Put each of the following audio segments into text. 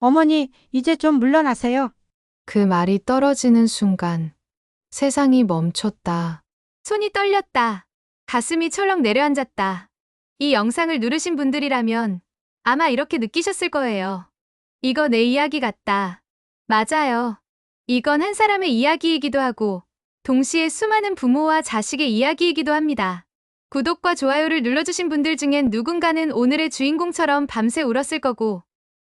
어머니, 이제 좀 물러나세요. 그 말이 떨어지는 순간 세상이 멈췄다. 손이 떨렸다. 가슴이 철렁 내려앉았다. 이 영상을 누르신 분들이라면 아마 이렇게 느끼셨을 거예요. 이거 내 이야기 같다. 맞아요. 이건 한 사람의 이야기이기도 하고 동시에 수많은 부모와 자식의 이야기이기도 합니다. 구독과 좋아요를 눌러주신 분들 중엔 누군가는 오늘의 주인공처럼 밤새 울었을 거고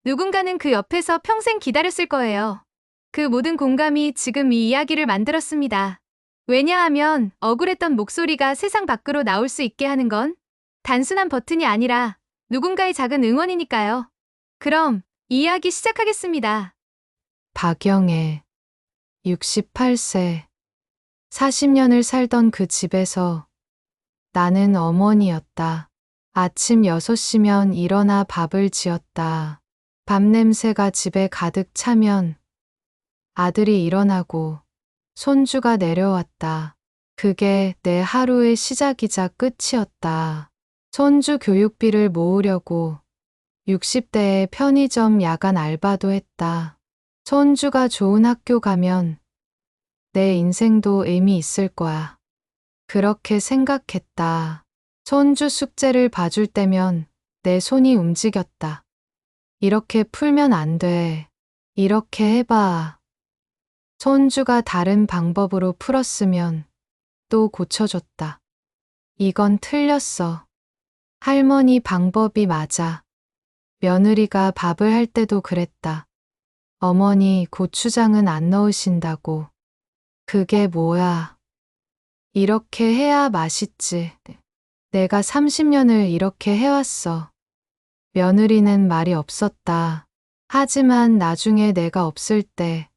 누군가는 그 옆에서 평생 기다렸을 거예요. 그 모든 공감이 지금 이 이야기를 만들었습니다. 왜냐하면 억울했던 목소리가 세상 밖으로 나올 수 있게 하는 건 단순한 버튼이 아니라 누군가의 작은 응원이니까요. 그럼 이야기 시작하겠습니다. 박영애, 68세. 40년을 살던 그 집에서 나는 어머니였다. 아침 6시면 일어나 밥을 지었다. 밥 냄새가 집에 가득 차면 아들이 일어나고 손주가 내려왔다. 그게 내 하루의 시작이자 끝이었다. 손주 교육비를 모으려고 60대에 편의점 야간 알바도 했다. 손주가 좋은 학교 가면 내 인생도 의미 있을 거야. 그렇게 생각했다. 손주 숙제를 봐줄 때면 내 손이 움직였다. 이렇게 풀면 안 돼. 이렇게 해봐. 손주가 다른 방법으로 풀었으면 또 고쳐줬다. 이건 틀렸어. 할머니 방법이 맞아. 며느리가 밥을 할 때도 그랬다. 어머니 고추장은 안 넣으신다고. 그게 뭐야. 이렇게 해야 맛있지. 내가 30년을 이렇게 해왔어. 며느리는 말이 없었다. 하지만 나중에 내가 없을 때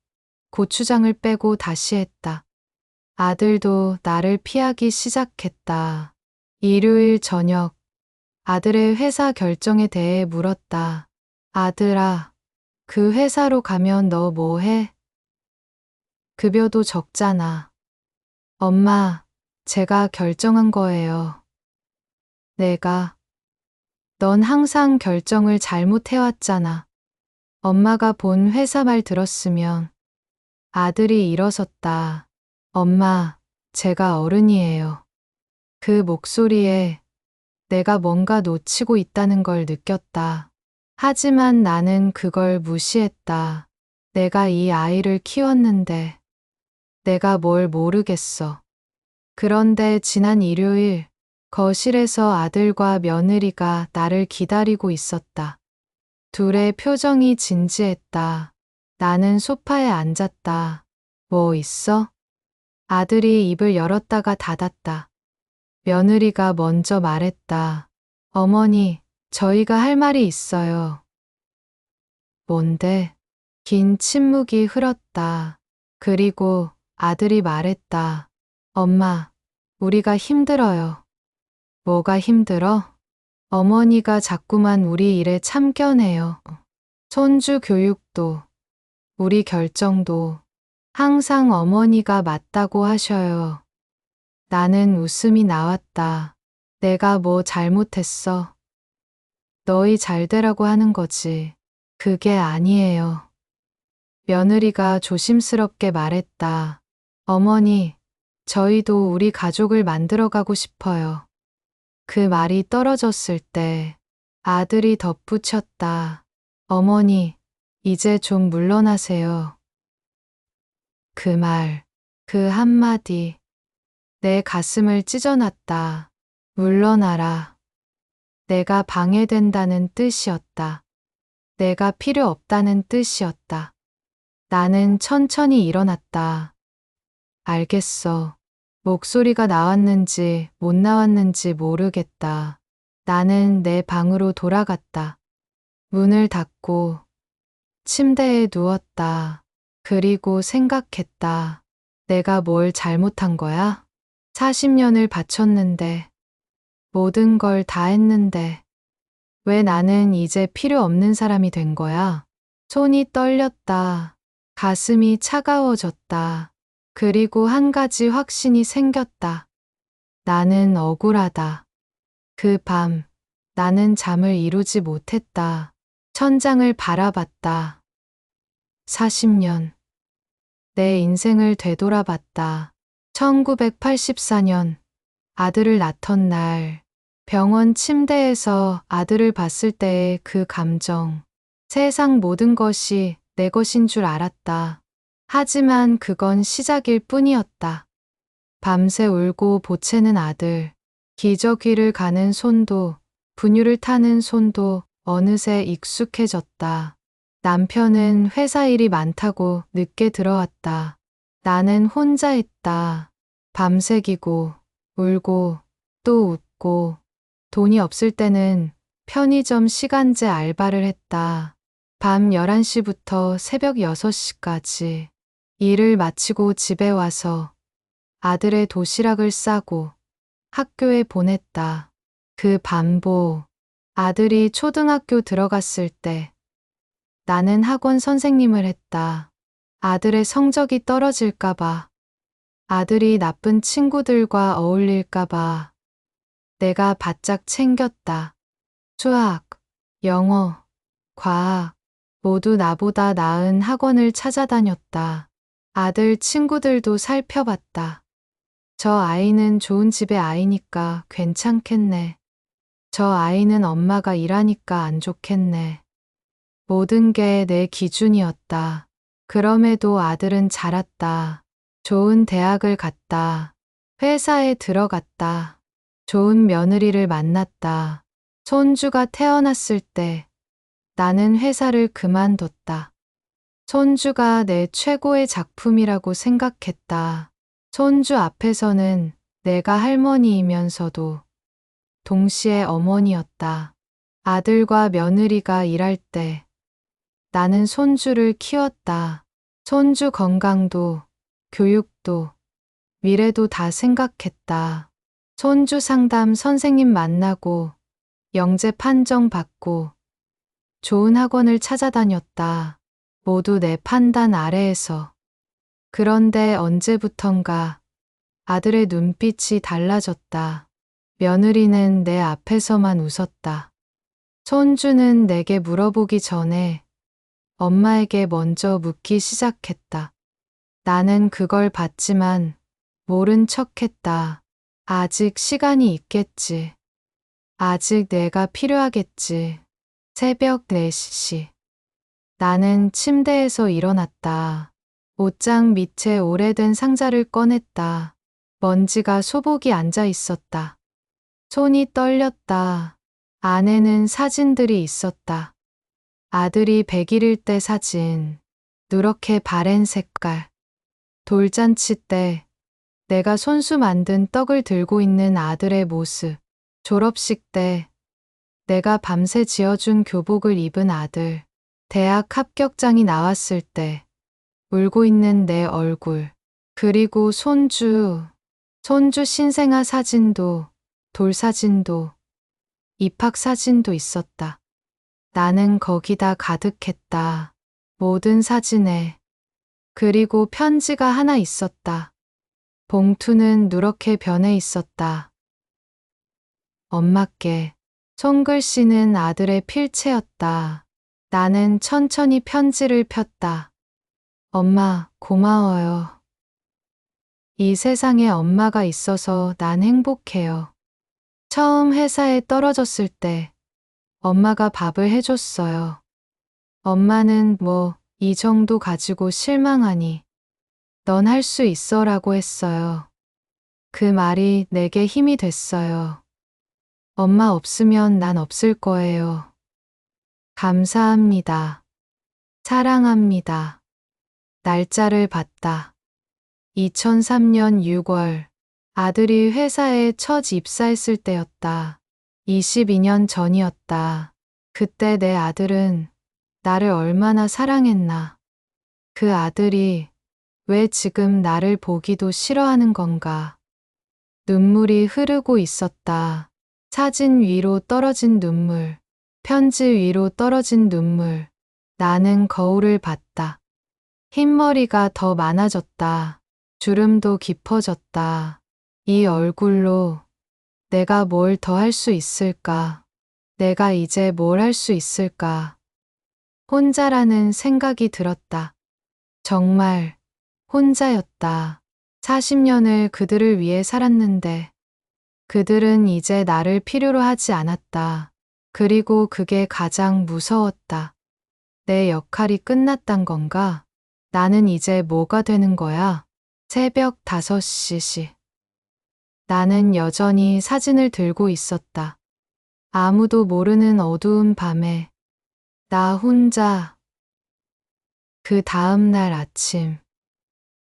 고추장을 빼고 다시 했다. 아들도 나를 피하기 시작했다. 일요일 저녁, 아들의 회사 결정에 대해 물었다. 아들아, 그 회사로 가면 너 뭐 해? 급여도 적잖아. 엄마, 제가 결정한 거예요. 넌 항상 결정을 잘못해왔잖아. 엄마가 본 회사 말 들었으면 아들이 일어섰다. 엄마, 제가 어른이에요. 그 목소리에 내가 뭔가 놓치고 있다는 걸 느꼈다. 하지만 나는 그걸 무시했다. 내가 이 아이를 키웠는데 내가 뭘 모르겠어. 그런데 지난 일요일 거실에서 아들과 며느리가 나를 기다리고 있었다. 둘의 표정이 진지했다. 나는 소파에 앉았다. 뭐 있어? 아들이 입을 열었다가 닫았다. 며느리가 먼저 말했다. 어머니, 저희가 할 말이 있어요. 뭔데? 긴 침묵이 흘렀다. 그리고 아들이 말했다. 엄마, 우리가 힘들어요. 뭐가 힘들어? 어머니가 자꾸만 우리 일에 참견해요. 손주 교육도, 우리 결정도 항상 어머니가 맞다고 하셔요. 나는 웃음이 나왔다. 내가 뭐 잘못했어? 너희 잘 되라고 하는 거지. 그게 아니에요. 며느리가 조심스럽게 말했다. 어머니, 저희도 우리 가족을 만들어가고 싶어요. 그 말이 떨어졌을 때 아들이 덧붙였다. 어머니, 이제 좀 물러나세요. 그 말, 그 한마디, 내 가슴을 찢어놨다. 물러나라. 내가 방해된다는 뜻이었다. 내가 필요 없다는 뜻이었다. 나는 천천히 일어났다. 알겠어. 목소리가 나왔는지 못 나왔는지 모르겠다. 나는 내 방으로 돌아갔다. 문을 닫고 침대에 누웠다. 그리고 생각했다. 내가 뭘 잘못한 거야? 40년을 바쳤는데, 모든 걸 다 했는데, 왜 나는 이제 필요 없는 사람이 된 거야? 손이 떨렸다. 가슴이 차가워졌다. 그리고 한 가지 확신이 생겼다. 나는 억울하다. 그 밤, 나는 잠을 이루지 못했다. 천장을 바라봤다. 40년. 내 인생을 되돌아봤다. 1984년 아들을 낳던 날 병원 침대에서 아들을 봤을 때의 그 감정. 세상 모든 것이 내 것인 줄 알았다. 하지만 그건 시작일 뿐이었다. 밤새 울고 보채는 아들, 기저귀를 가는 손도, 분유를 타는 손도 어느새 익숙해졌다. 남편은 회사 일이 많다고 늦게 들어왔다. 나는 혼자 있다. 밤새기고, 울고, 또 웃고, 돈이 없을 때는 편의점 시간제 알바를 했다. 밤 11시부터 새벽 6시까지. 일을 마치고 집에 와서 아들의 도시락을 싸고 학교에 보냈다. 그 반복. 아들이 초등학교 들어갔을 때 나는 학원 선생님을 했다. 아들의 성적이 떨어질까봐, 아들이 나쁜 친구들과 어울릴까봐 내가 바짝 챙겼다. 수학, 영어, 과학, 모두 나보다 나은 학원을 찾아다녔다. 아들 친구들도 살펴봤다. 저 아이는 좋은 집의 아이니까 괜찮겠네. 저 아이는 엄마가 일하니까 안 좋겠네. 모든 게 내 기준이었다. 그럼에도 아들은 자랐다. 좋은 대학을 갔다. 회사에 들어갔다. 좋은 며느리를 만났다. 손주가 태어났을 때 나는 회사를 그만뒀다. 손주가 내 최고의 작품이라고 생각했다. 손주 앞에서는 내가 할머니이면서도 동시에 어머니였다. 아들과 며느리가 일할 때 나는 손주를 키웠다. 손주 건강도, 교육도, 미래도 다 생각했다. 손주 상담 선생님 만나고, 영재 판정 받고, 좋은 학원을 찾아다녔다. 모두 내 판단 아래에서. 그런데 언제부턴가 아들의 눈빛이 달라졌다. 며느리는 내 앞에서만 웃었다. 손주는 내게 물어보기 전에 엄마에게 먼저 묻기 시작했다. 나는 그걸 봤지만 모른 척했다. 아직 시간이 있겠지. 아직 내가 필요하겠지. 새벽 4시. 나는 침대에서 일어났다. 옷장 밑에 오래된 상자를 꺼냈다. 먼지가 소복이 앉아 있었다. 손이 떨렸다. 안에는 사진들이 있었다. 아들이 100일일 때 사진, 누렇게 바랜 색깔. 돌잔치 때 내가 손수 만든 떡을 들고 있는 아들의 모습. 졸업식 때 내가 밤새 지어준 교복을 입은 아들. 대학 합격장이 나왔을 때 울고 있는 내 얼굴. 그리고 손주 신생아 사진도, 돌사진도, 입학사진도 있었다. 나는 거기다 가득했다. 모든 사진에. 그리고 편지가 하나 있었다. 봉투는 누렇게 변해 있었다. 엄마께. 손글씨는 아들의 필체였다. 나는 천천히 편지를 폈다. 엄마, 고마워요. 이 세상에 엄마가 있어서 난 행복해요. 처음 회사에 떨어졌을 때 엄마가 밥을 해줬어요. 엄마는 뭐 이 정도 가지고 실망하니 넌 할 수 있어 라고 했어요. 그 말이 내게 힘이 됐어요. 엄마 없으면 난 없을 거예요. 감사합니다. 사랑합니다. 날짜를 봤다. 2003년 6월. 아들이 회사에 첫 입사했을 때였다. 22년 전이었다. 그때 내 아들은 나를 얼마나 사랑했나. 그 아들이 왜 지금 나를 보기도 싫어하는 건가. 눈물이 흐르고 있었다. 사진 위로 떨어진 눈물, 편지 위로 떨어진 눈물. 나는 거울을 봤다. 흰머리가 더 많아졌다. 주름도 깊어졌다. 이 얼굴로 내가 뭘 더 할 수 있을까? 내가 이제 뭘 할 수 있을까? 혼자라는 생각이 들었다. 정말 혼자였다. 40년을 그들을 위해 살았는데 그들은 이제 나를 필요로 하지 않았다. 그리고 그게 가장 무서웠다. 내 역할이 끝났단 건가? 나는 이제 뭐가 되는 거야? 새벽 5시. 나는 여전히 사진을 들고 있었다. 아무도 모르는 어두운 밤에 나 혼자. 그 다음 날 아침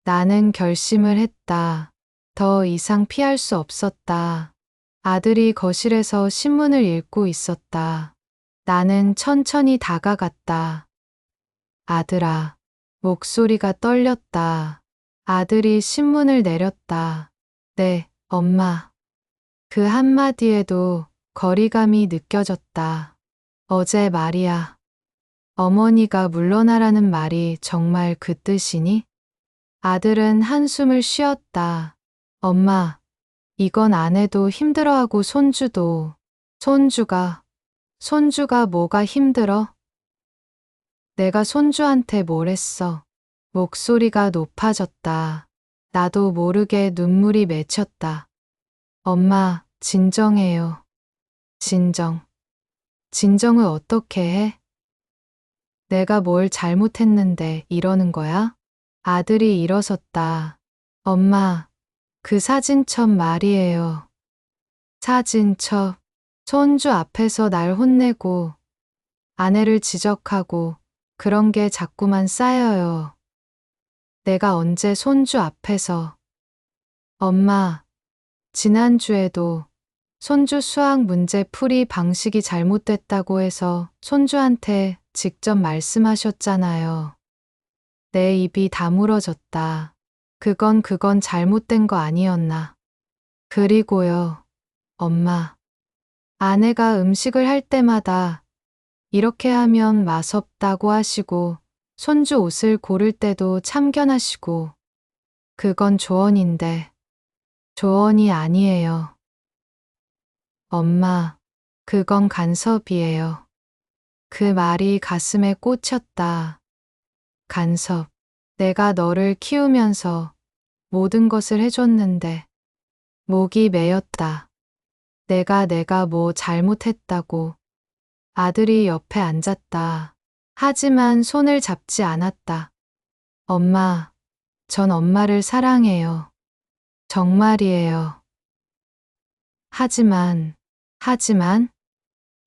나는 결심을 했다. 더 이상 피할 수 없었다. 아들이 거실에서 신문을 읽고 있었다. 나는 천천히 다가갔다. 아들아. 목소리가 떨렸다. 아들이 신문을 내렸다. 네, 엄마. 그 한마디에도 거리감이 느껴졌다. 어제 말이야. 어머니가 물러나라는 말이 정말 그 뜻이니? 아들은 한숨을 쉬었다. 엄마, 이건 아내도 힘들어하고 손주가 뭐가 힘들어? 내가 손주한테 뭘 했어? 목소리가 높아졌다. 나도 모르게 눈물이 맺혔다. 엄마, 진정해요. 진정을 어떻게 해? 내가 뭘 잘못했는데 이러는 거야? 아들이 일어섰다. 엄마, 그 사진첩 말이에요. 사진첩. 손주 앞에서 날 혼내고 아내를 지적하고 그런 게 자꾸만 쌓여요. 내가 언제 손주 앞에서. 엄마, 지난주에도 손주 수학 문제 풀이 방식이 잘못됐다고 해서 손주한테 직접 말씀하셨잖아요. 내 입이 다물어졌다. 그건 잘못된 거 아니었나. 그리고요, 엄마. 아내가 음식을 할 때마다 이렇게 하면 맛없다고 하시고 손주 옷을 고를 때도 참견하시고 그건 조언인데 조언이 아니에요. 엄마, 그건 간섭이에요. 그 말이 가슴에 꽂혔다. 간섭. 내가 너를 키우면서 모든 것을 해줬는데 목이 메였다. 내가 뭐 잘못했다고. 아들이 옆에 앉았다. 하지만 손을 잡지 않았다. 엄마, 전 엄마를 사랑해요. 정말이에요.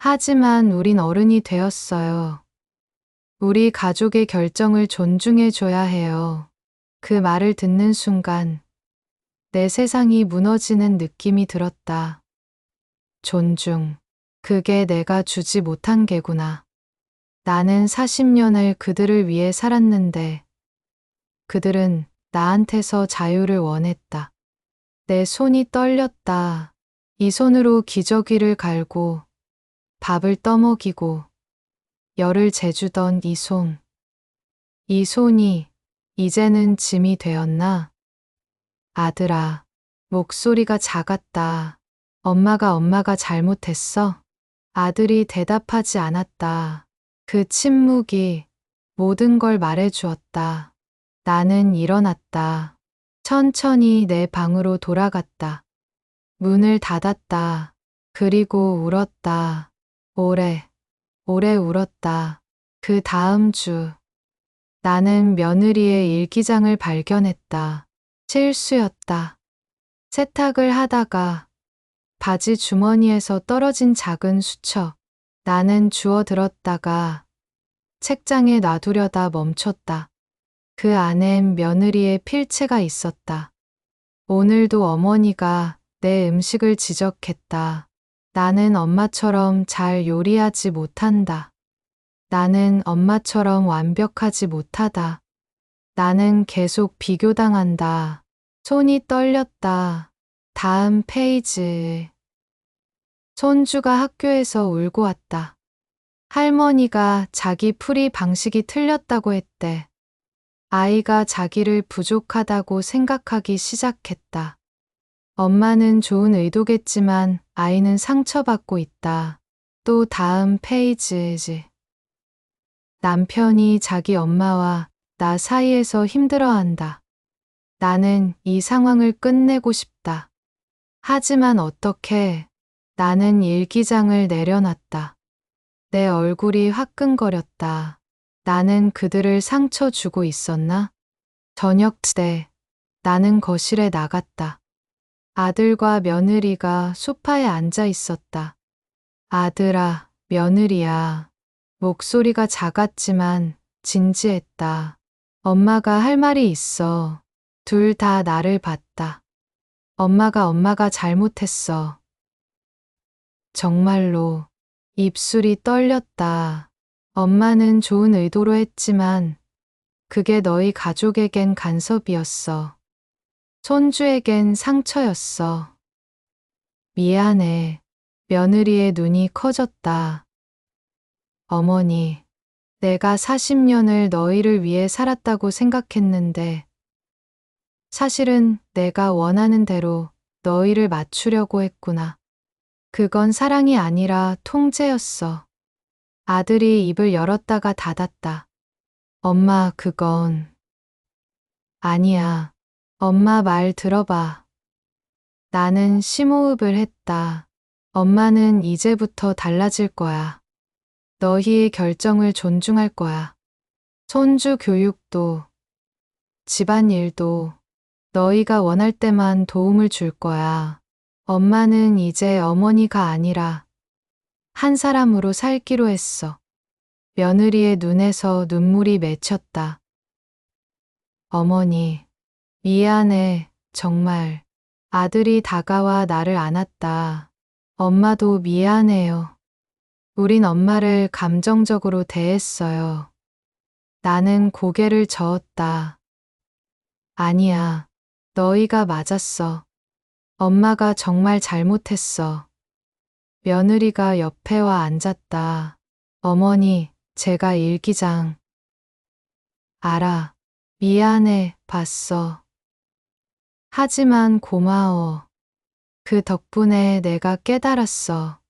하지만 우린 어른이 되었어요. 우리 가족의 결정을 존중해줘야 해요. 그 말을 듣는 순간 내 세상이 무너지는 느낌이 들었다. 존중. 그게 내가 주지 못한 게구나. 나는 40년을 그들을 위해 살았는데 그들은 나한테서 자유를 원했다. 내 손이 떨렸다. 이 손으로 기저귀를 갈고 밥을 떠먹이고 열을 재주던 이 손. 이 손이 이제는 짐이 되었나? 아들아, 목소리가 작았다. 엄마가 잘못했어? 아들이 대답하지 않았다. 그 침묵이 모든 걸 말해주었다. 나는 일어났다. 천천히 내 방으로 돌아갔다. 문을 닫았다. 그리고 울었다. 오래 울었다. 그 다음 주 나는 며느리의 일기장을 발견했다. 실수였다. 세탁을 하다가 바지 주머니에서 떨어진 작은 수첩. 나는 주워들었다가 책장에 놔두려다 멈췄다. 그 안엔 며느리의 필체가 있었다. 오늘도 어머니가 내 음식을 지적했다. 나는 엄마처럼 잘 요리하지 못한다. 나는 엄마처럼 완벽하지 못하다. 나는 계속 비교당한다. 손이 떨렸다. 다음 페이지. 손주가 학교에서 울고 왔다. 할머니가 자기 풀이 방식이 틀렸다고 했대. 아이가 자기를 부족하다고 생각하기 시작했다. 엄마는 좋은 의도겠지만 아이는 상처받고 있다. 또 다음 페이지지. 남편이 자기 엄마와 나 사이에서 힘들어한다. 나는 이 상황을 끝내고 싶다. 하지만 어떻게? 나는 일기장을 내려놨다. 내 얼굴이 화끈거렸다. 나는 그들을 상처 주고 있었나? 저녁 때 나는 거실에 나갔다. 아들과 며느리가 소파에 앉아 있었다. 아들아, 며느리야. 목소리가 작았지만 진지했다. 엄마가 할 말이 있어. 둘 다 나를 봤다. 엄마가 잘못했어. 정말로 입술이 떨렸다. 엄마는 좋은 의도로 했지만 그게 너희 가족에겐 간섭이었어. 손주에겐 상처였어. 미안해. 며느리의 눈이 커졌다. 어머니, 내가 40년을 너희를 위해 살았다고 생각했는데 사실은 내가 원하는 대로 너희를 맞추려고 했구나. 그건 사랑이 아니라 통제였어. 아들이 입을 열었다가 닫았다. 엄마, 그건 아니야. 엄마 말 들어봐. 나는 심호흡을 했다. 엄마는 이제부터 달라질 거야. 너희의 결정을 존중할 거야. 손주 교육도, 집안일도 너희가 원할 때만 도움을 줄 거야. 엄마는 이제 어머니가 아니라 한 사람으로 살기로 했어. 며느리의 눈에서 눈물이 맺혔다. 어머니, 미안해, 정말. 아들이 다가와 나를 안았다. 엄마도 미안해요. 우린 엄마를 감정적으로 대했어요. 나는 고개를 저었다. 아니야, 너희가 맞았어. 엄마가 정말 잘못했어. 며느리가 옆에 와 앉았다. 어머니, 제가 일기장. 알아. 미안해, 봤어. 하지만 고마워. 그 덕분에 내가 깨달았어.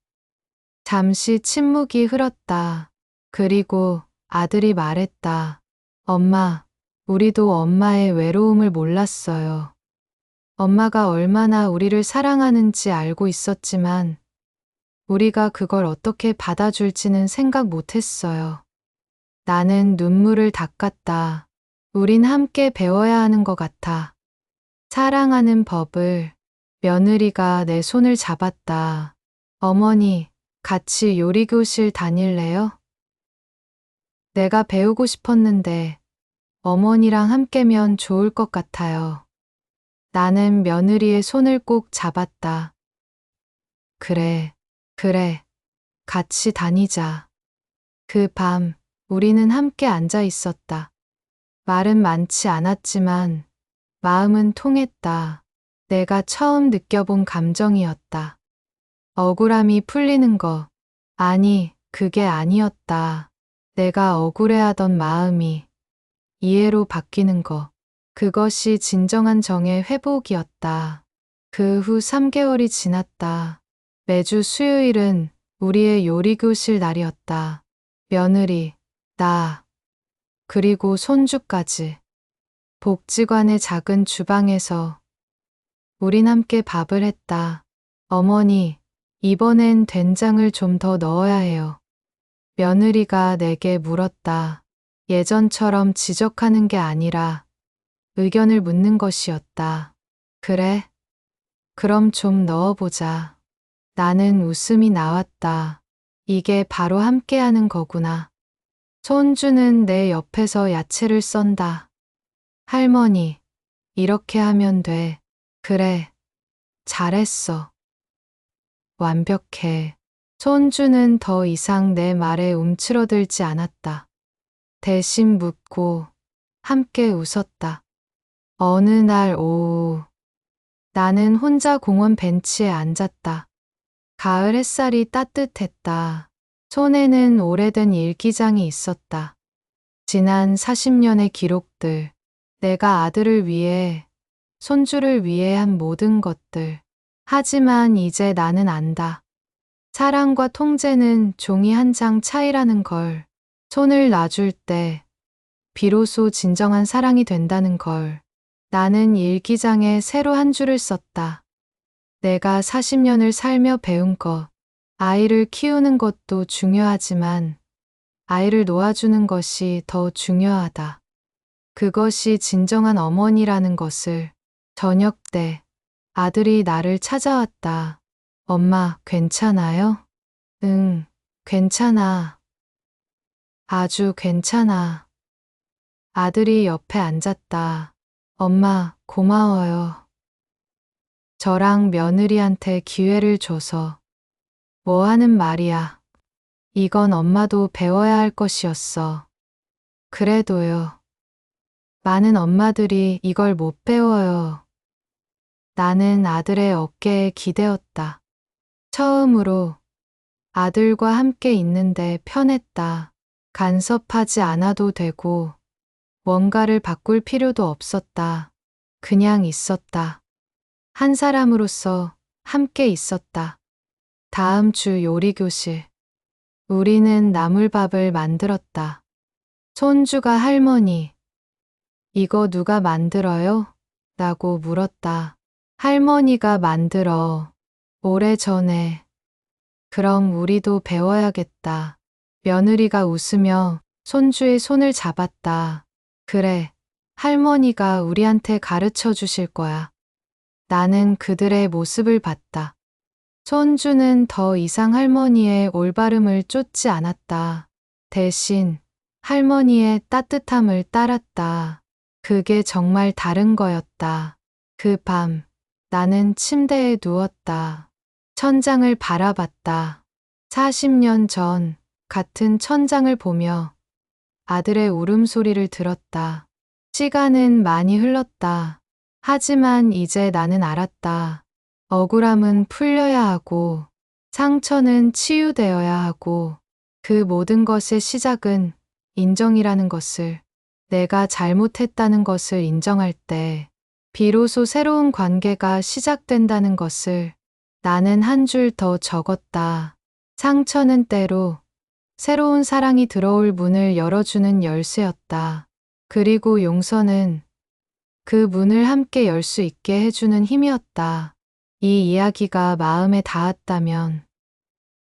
잠시 침묵이 흘렀다. 그리고 아들이 말했다. 엄마, 우리도 엄마의 외로움을 몰랐어요. 엄마가 얼마나 우리를 사랑하는지 알고 있었지만 우리가 그걸 어떻게 받아줄지는 생각 못했어요. 나는 눈물을 닦았다. 우린 함께 배워야 하는 것 같아. 사랑하는 법을. 며느리가 내 손을 잡았다. 어머니, 같이 요리교실 다닐래요? 내가 배우고 싶었는데 어머니랑 함께면 좋을 것 같아요. 나는 며느리의 손을 꼭 잡았다. 그래, 같이 다니자. 그 밤, 우리는 함께 앉아 있었다. 말은 많지 않았지만 마음은 통했다. 내가 처음 느껴본 감정이었다. 억울함이 풀리는 거. 아니, 그게 아니었다. 내가 억울해하던 마음이 이해로 바뀌는 거. 그것이 진정한 정의 회복이었다. 그 후 3개월이 지났다. 매주 수요일은 우리의 요리교실 날이었다. 며느리, 나, 그리고 손주까지. 복지관의 작은 주방에서 우린 함께 밥을 했다. 어머니, 이번엔 된장을 좀 더 넣어야 해요. 며느리가 내게 물었다. 예전처럼 지적하는 게 아니라 의견을 묻는 것이었다. 그래? 그럼 좀 넣어보자. 나는 웃음이 나왔다. 이게 바로 함께하는 거구나. 손주는 내 옆에서 야채를 썬다. 할머니, 이렇게 하면 돼. 그래, 잘했어. 완벽해. 손주는 더 이상 내 말에 움츠러들지 않았다. 대신 묻고 함께 웃었다. 어느 날 오후, 나는 혼자 공원 벤치에 앉았다. 가을 햇살이 따뜻했다. 손에는 오래된 일기장이 있었다. 지난 40년의 기록들, 내가 아들을 위해, 손주를 위해 한 모든 것들. 하지만 이제 나는 안다. 사랑과 통제는 종이 한 장 차이라는 걸. 손을 놔줄 때 비로소 진정한 사랑이 된다는 걸. 나는 일기장에 새로 한 줄을 썼다. 내가 40년을 살며 배운 것. 아이를 키우는 것도 중요하지만 아이를 놓아주는 것이 더 중요하다. 그것이 진정한 어머니라는 것을. 저녁 때 아들이 나를 찾아왔다. 엄마, 괜찮아요? 응, 괜찮아. 아주 괜찮아. 아들이 옆에 앉았다. 엄마, 고마워요. 저랑 며느리한테 기회를 줘서. 뭐 하는 말이야. 이건 엄마도 배워야 할 것이었어. 그래도요. 많은 엄마들이 이걸 못 배워요. 나는 아들의 어깨에 기대었다. 처음으로 아들과 함께 있는데 편했다. 간섭하지 않아도 되고 뭔가를 바꿀 필요도 없었다. 그냥 있었다. 한 사람으로서 함께 있었다. 다음 주 요리교실. 우리는 나물밥을 만들었다. 손주가 할머니, 이거 누가 만들어요? 라고 물었다. 할머니가 만들어. 오래전에. 그럼 우리도 배워야겠다. 며느리가 웃으며 손주의 손을 잡았다. 그래, 할머니가 우리한테 가르쳐 주실 거야. 나는 그들의 모습을 봤다. 손주는 더 이상 할머니의 올바름을 쫓지 않았다. 대신 할머니의 따뜻함을 따랐다. 그게 정말 다른 거였다. 그 밤, 나는 침대에 누웠다. 천장을 바라봤다. 40년 전 같은 천장을 보며 아들의 울음소리를 들었다. 시간은 많이 흘렀다. 하지만 이제 나는 알았다. 억울함은 풀려야 하고 상처는 치유되어야 하고 그 모든 것의 시작은 인정이라는 것을, 내가 잘못했다는 것을 인정할 때 비로소 새로운 관계가 시작된다는 것을. 나는 한 줄 더 적었다. 상처는 때로 새로운 사랑이 들어올 문을 열어주는 열쇠였다. 그리고 용서는 그 문을 함께 열 수 있게 해주는 힘이었다. 이 이야기가 마음에 닿았다면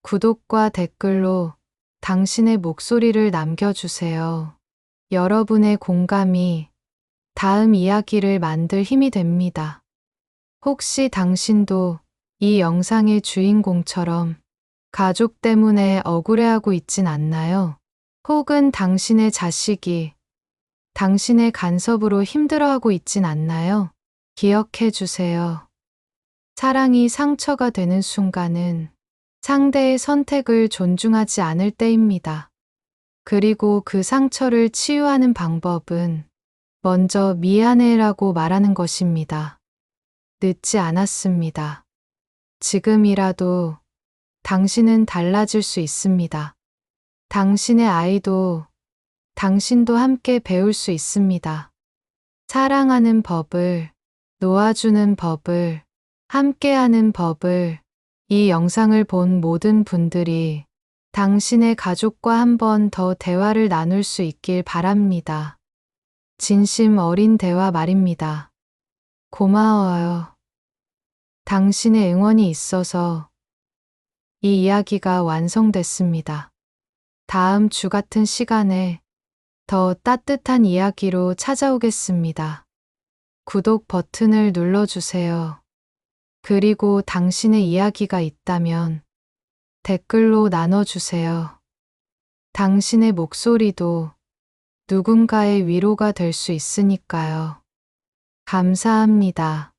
구독과 댓글로 당신의 목소리를 남겨주세요. 여러분의 공감이 다음 이야기를 만들 힘이 됩니다. 혹시 당신도 이 영상의 주인공처럼 가족 때문에 억울해하고 있진 않나요? 혹은 당신의 자식이 당신의 간섭으로 힘들어하고 있진 않나요? 기억해 주세요. 사랑이 상처가 되는 순간은 상대의 선택을 존중하지 않을 때입니다. 그리고 그 상처를 치유하는 방법은 먼저 미안해라고 말하는 것입니다. 늦지 않았습니다. 지금이라도 당신은 달라질 수 있습니다. 당신의 아이도 당신도 함께 배울 수 있습니다. 사랑하는 법을, 놓아주는 법을, 함께하는 법을. 이 영상을 본 모든 분들이 당신의 가족과 한 번 더 대화를 나눌 수 있길 바랍니다. 진심 어린 대화 말입니다. 고마워요. 당신의 응원이 있어서 이 이야기가 완성됐습니다. 다음 주 같은 시간에 더 따뜻한 이야기로 찾아오겠습니다. 구독 버튼을 눌러주세요. 그리고 당신의 이야기가 있다면 댓글로 나눠주세요. 당신의 목소리도 누군가의 위로가 될 수 있으니까요. 감사합니다.